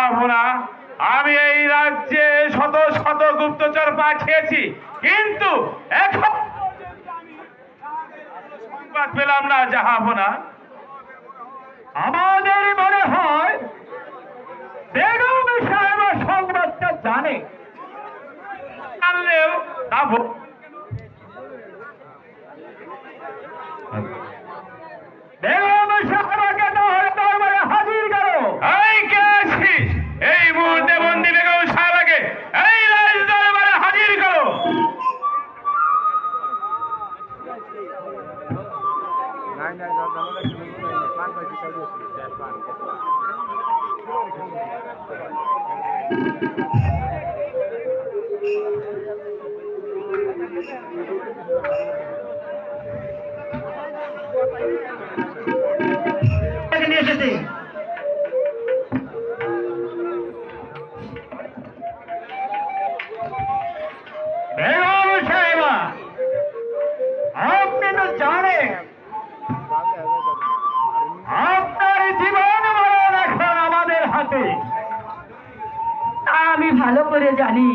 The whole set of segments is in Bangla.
জাহাপনা, আমি এই রাজ্যে শত শত গুপ্তচর পাঠিয়েছি, কিন্তু এখন সংবাদ পেলাম না জাহাপনা। আমাদের মনে হয় বেগম সাহেব সংবাদটা জানে। জানলেও তা বেগম সাহেবকে দরবারে হাজির করো। এই কে আছিস? এই মুহূর্তে বন্দি বেগম সাহেবকে এই রাজ দরবারে হাজির করো। নিয়ে এসেছি। বেগম সাহেবা, আপনি তো জানেন আপনার জীবন মরণ এখন আমাদের হাতে। আমি ভালো করে জানি,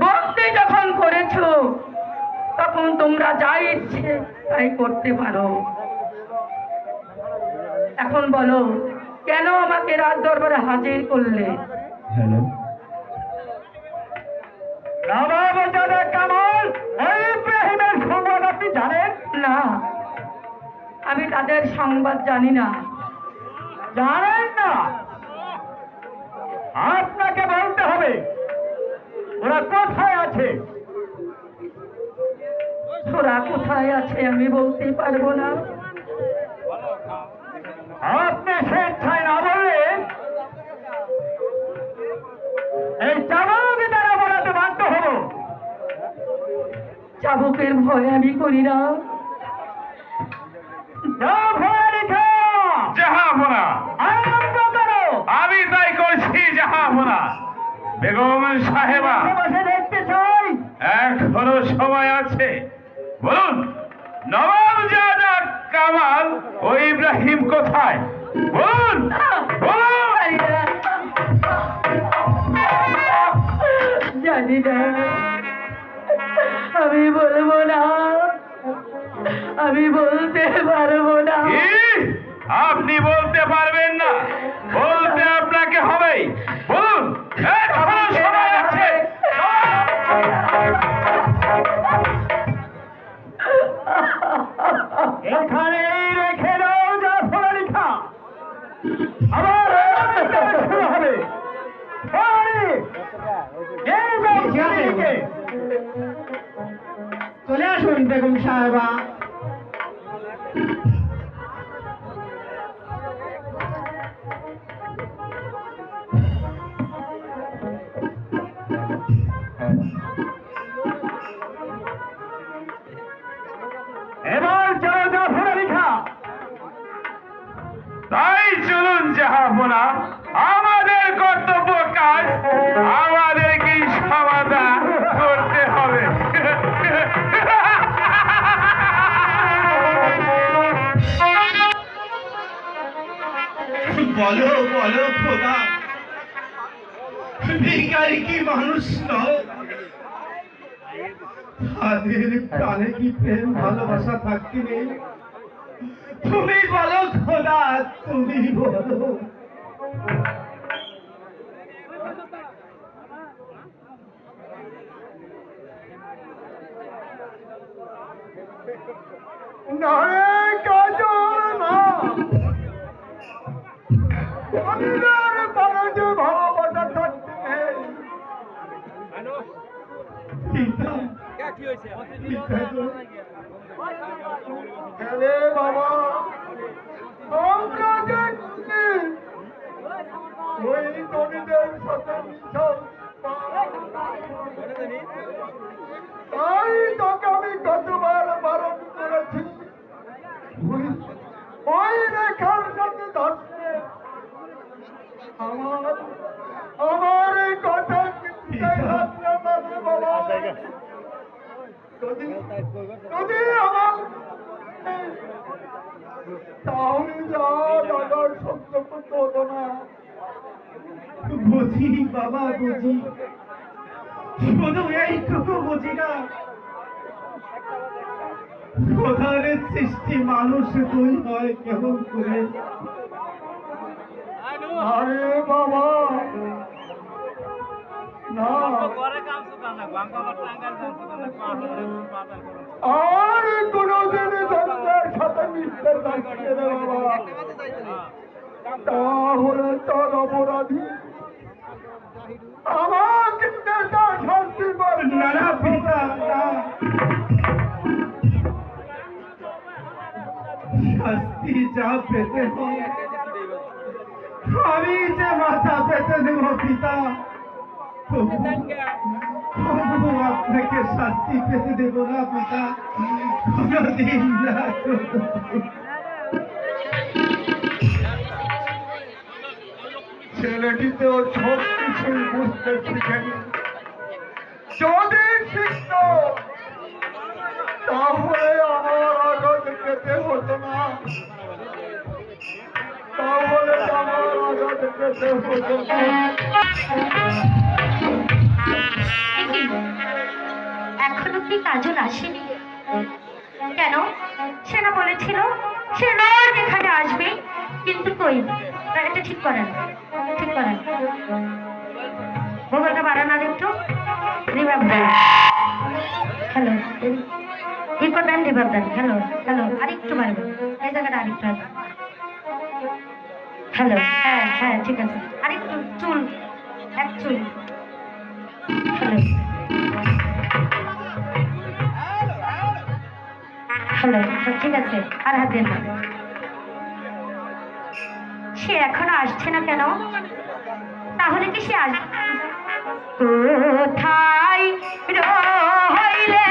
ভক্তি যখন করেছো তখন তোমরা যা ইচ্ছে তাই করতে পারো। এখন বলো, কেন আমাকে রাজ দরবারে হাজির করলে? হ্যালো, নবাবজাদা কামাল ওই ইব্রাহিমের সংবাদ আপনি জানেন? না, আমি তাদের সংবাদ জানি না। জানেন না? আপনাকে বলতে হবে ওরা কোথায় আছে। ওরা কোথায় আছে আমি বলতে পারবো না। আপনি স্বেচ্ছায় না বললে এই চাবুকে তারা বলাতে বাধ্য হব। চাবুকের ভয় আমি করি না। জাহাপনা, আরম্ভ করো। আমি তাই করছি জাহাপনা। বেগম সাহেবা, বসে দেখতে চাই। এখনো সময় আছে। বলুন, নবাবজাদা কামাল ও ইব্রাহিম কোথায়? বলুন, বলুন। জানি না, আমি বলবো না, আমি বলতে পারবো না। কি? আপনি বলতে পারবেন না? বলতে আপনাকে হবে। বলুন, এখনো সময় আছে। এখানেই রেখে দাও জাফর আলী খাঁ। আবার শুরু হবে। চলে আসুন বেগম সাহেবা। এবার চলো জাফর আলী খাঁ। তাই চলুন জাহাপনা, আমাদের কর্তব্য কাজ আমাদেরকে সমাধান করতে হবে। বলো বলো খোদা, ভিখারি কি মানুষ নও? তাদের প্রাণে কি প্রেম ভালোবাসা থাকতে নেই? তুমি বলো খোদা, তুমি বলো। নয় কাজল না, অন্যের পরজ ভালোবাসা থাকতে নেই। পিতা, পিতা গো। আরে বাবা, আমরা দেখছি ওই নদীদের সাথে মিশন। তাই তোকে আমি কতবার বারণ করেছি ওই রেখার সাথে ধরতে। আমার এই কথা বাবা, যদি আমার তাহলে যা দাদার সত্য করতে হতো না। বুঝি বাবা বুঝি, শুধু এইটুকু বুঝি না, খোদার সৃষ্টি মানুষ তুই হয় কেমন করে। আরে বাবা না, আর কোনদিন ধর্মের সাথে মিশতে চাইছে রে বাবা, তাহলে তোর অপরাধী আমাকে শান্তি কর। না না পিতা না, শাস্তি যা পেতে হয় আমি যে মাথা পেতে দেব পিতা, তবু আপনাকে শাস্তি পেতে দেব না পিতা, কোনদিন না। ছেলেটিতে ও সব কিছুই বুঝতে শিখেনি, যদি শিখত তাহলে আমার আঘাত পেতে হতো না, তাহলে আমার আঘাত পেতে হতো না। এখনো কি কাজল আসেনি কেন? সে না বলেছিল সে রোজ এখানে আসবে, কিন্তু কই, এটা ঠিক করেন, ঠিক করেন, মোবাইলটা বাড়ান আর একটু, রিভাব দেন, হ্যালো ঠিক করবেন, রিভাব দেন, হ্যালো হ্যালো আরেকটু বাড়বেন, এই জায়গাটা আরেকটু আছে, হ্যালো, হ্যাঁ হ্যাঁ ঠিক আছে, আরেকটু চুল, এক চুল, হ্যালো হ্যালো ঠিক আছে, আর হাত দেন না। সে এখনো আসছে না কেন? তাহলে কি সে আসবে কোথায় রইলে?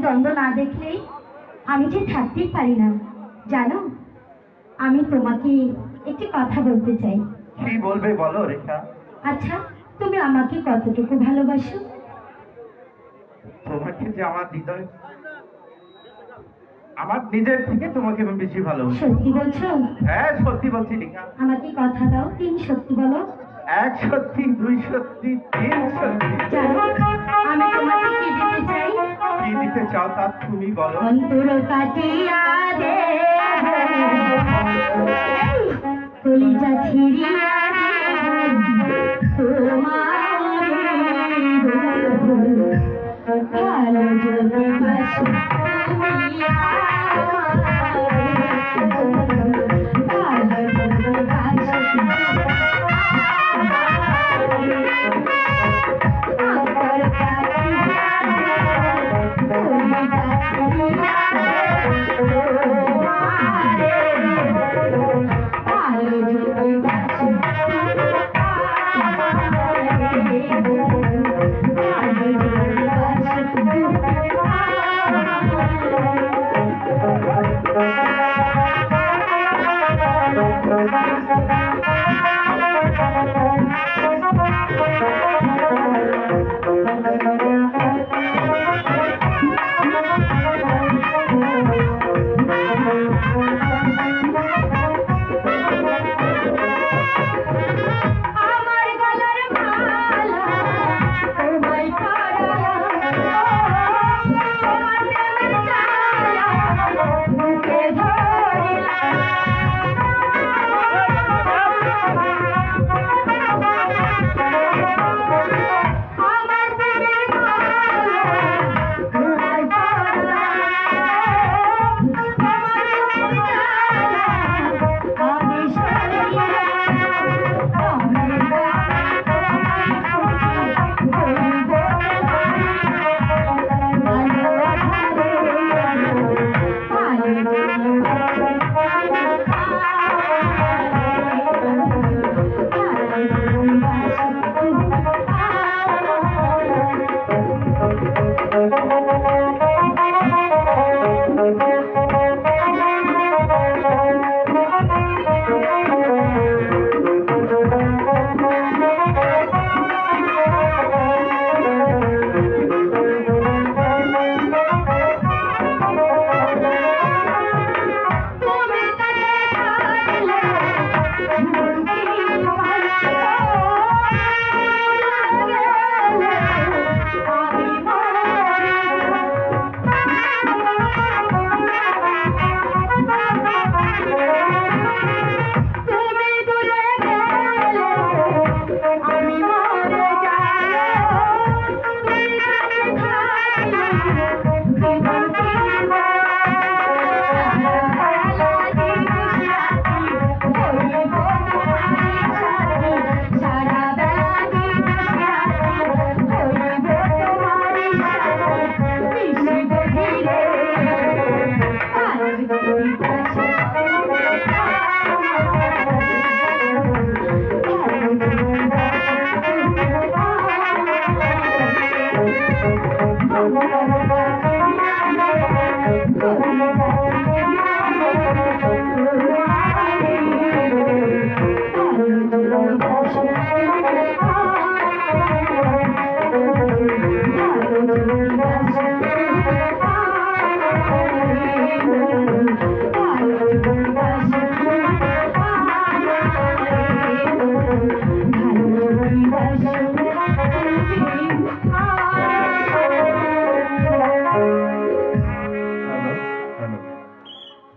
দ্বন্দ্ব না দেখলে আমি যে থাকতেই পারি না। জানো, আমি তোমাকে একটি কথা বলতে চাই। কি বলবে বলো রেখা। আচ্ছা, তুমি আমাকে কতটুকু ভালোবাসো? তোমাকে যে আমার হৃদয়, আমার নিজের থেকে তোমাকে আমি বেশি ভালোবাসি। সত্যি বলছো? হ্যাঁ সত্যি বলছি রেখা। আমাকে কথা দাও, 3 সত্যি বলো। 1 সত্যি, 2 সত্যি, 3 সত্যি। জানো, আমি তোমাকে কি দিতে চাই? কি দিতে চাও তা তুমি বলো। অন্তর কাটিয়া দে, কলিজা ছিড়িয়া দে, তোমার ভালো যদি বাসো তুমি ভালো যদি বাসো অন্তর কাটিয়া দে, কলিজা আমার গলার মালা তোমায় পরালাম, তোমার প্রেমের জ্বালা বুকে ধরিলাম। আমার প্রেমের মালা তোমায় পরালাম, তোমার প্রেমের জ্বালা আমি সরিলাম।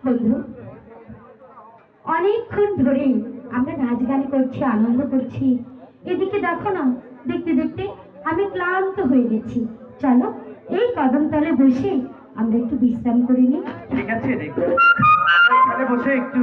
বন্ধু, অনেকক্ষণ ধরে আমরা নাচ গান করছি, আনন্দ করছি। এদিকে দেখো না, দেখতে দেখতে আমি ক্লান্ত হয়ে গেছি। চলো এই কদম তলে বসে আমরা একটু বিশ্রাম করে নিই। ঠিক আছে রেখা, এখানে বসে একটু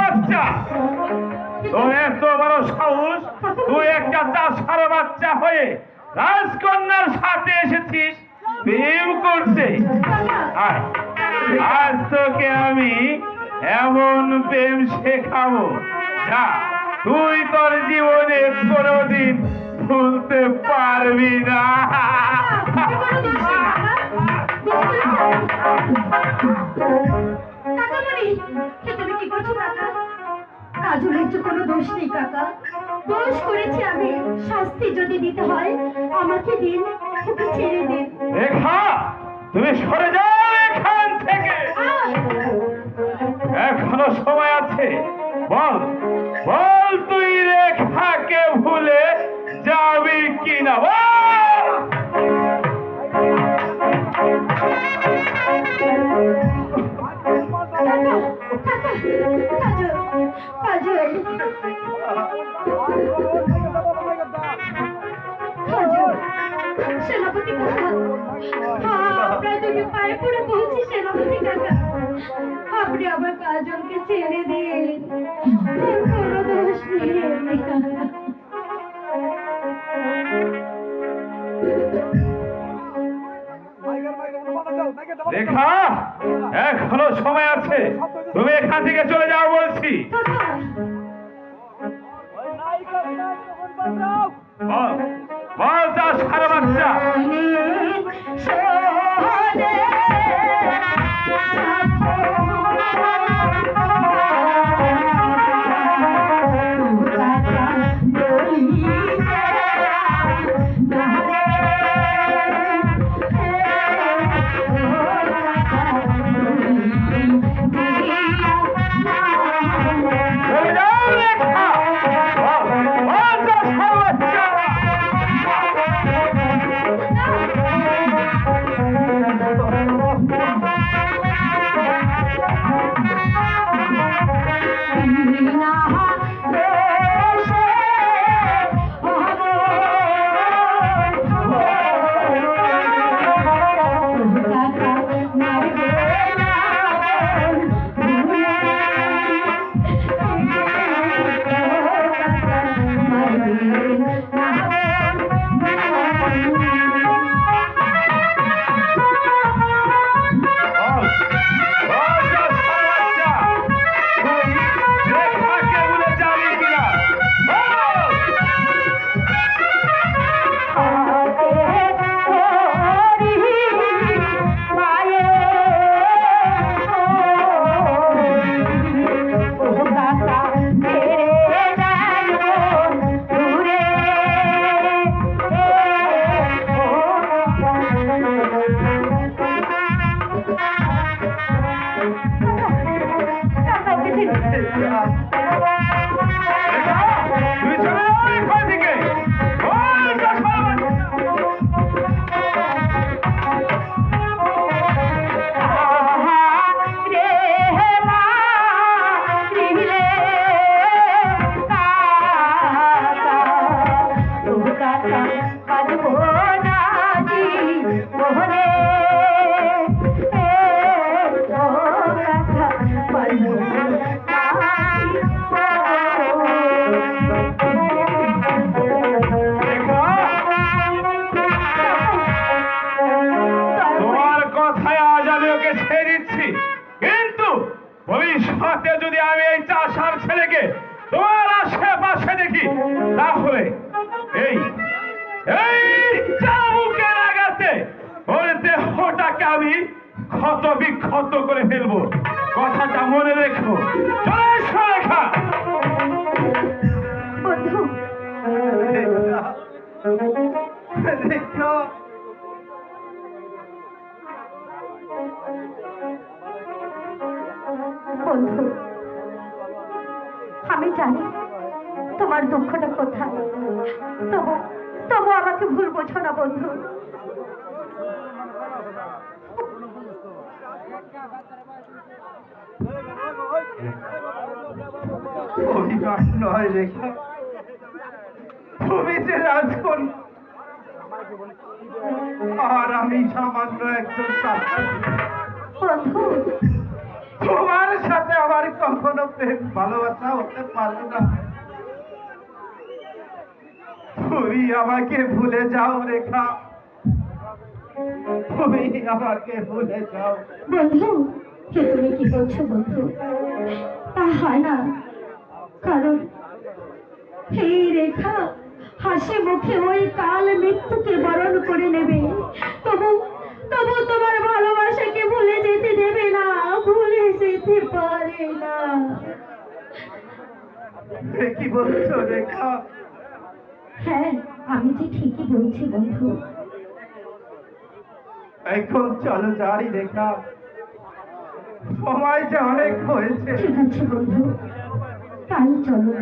বাচ্চা, তোর এত বড় সাহস, তুই একটা চাষার বাচ্চা হয়ে রাজকন্যার সাথে এসেছিস। প্রেম করছে। আয়, আজ তোকে আমি এমন প্রেম শেখাবো যা তুই তোর জীবনে কোনোদিন ভুলতে পারবি না। কাকামণি, তুমি কি করছো কাকা? কাজলের তো কোনো দোষ নেই কাকা। দোষ করেছি আমি, শাস্তি যদি দিতে হয় আমাকে দিন, ওকে ছেড়ে দিন। রেখা, তুমি সরে যাও এখান থেকে। এখনো সময় আছে। বল বল, তুই রেখাকে ভুলে যাবি কিনা বল। সেনাপতি কাকা, আপনার দুটি পায়ে পড়ে বলছি সেনাপতি কাকা, আপনি আমার কাজলকে ছেড়ে দিন, কোনো দোষ নেই। রেখা, এখনো সময় আছে। তুমি এখান থেকে চলে যাও বলছি। বল বল, যা সারা বাচ্চা। চলে যাও রেখা। বল বল, যা সারা বাচ্চা। ভবিষ্যতে যদি আমি এই চাষার ছেলেকে তোমার আশেপাশে দেখি, তাহলে এই এই চাবুকের আঘাতে ওর দেহটাকে আমি ক্ষত বিক্ষত করে ফেলবো। কথাটা মনে রেখো। চলে এসো রেখা। বন্ধু, রেখা, বন্ধু, আমি জানি তোমার দুঃখটা কোথায়, তবু তবু আমাকে ভুল বোঝো না বন্ধু। অভিমান নয় রেখা, তুমি যে রাজকন্যা আর আমি সামান্য একজন চাষা। বন্ধু, তোমার সাথে আমার কখনো প্রেম ভালোবাসা হতে পারবে না। তুমি আমাকে ভুলে যাও রেখা। তুমি আমাকে ভুলে যাও। বন্ধু, হে তুমি কি বলছো বন্ধু? তা হয় না, কারণ এই রেখা হাসি মুখে ওই কাল মৃত্যুকে বরণ করে নেবে, তবু তবু তোমার ভালোবাসাকে ভুলে যেতে দেবে না, ভুলে যেতে পারে না। এ কি বলছো রেখা? হ্যাঁ, আমি যে ঠিকই বলছি বন্ধু। এখন চলো যাই রেখা, সময় যে অনেক হয়েছে। ঠিক আছে বন্ধু, তাই চলো।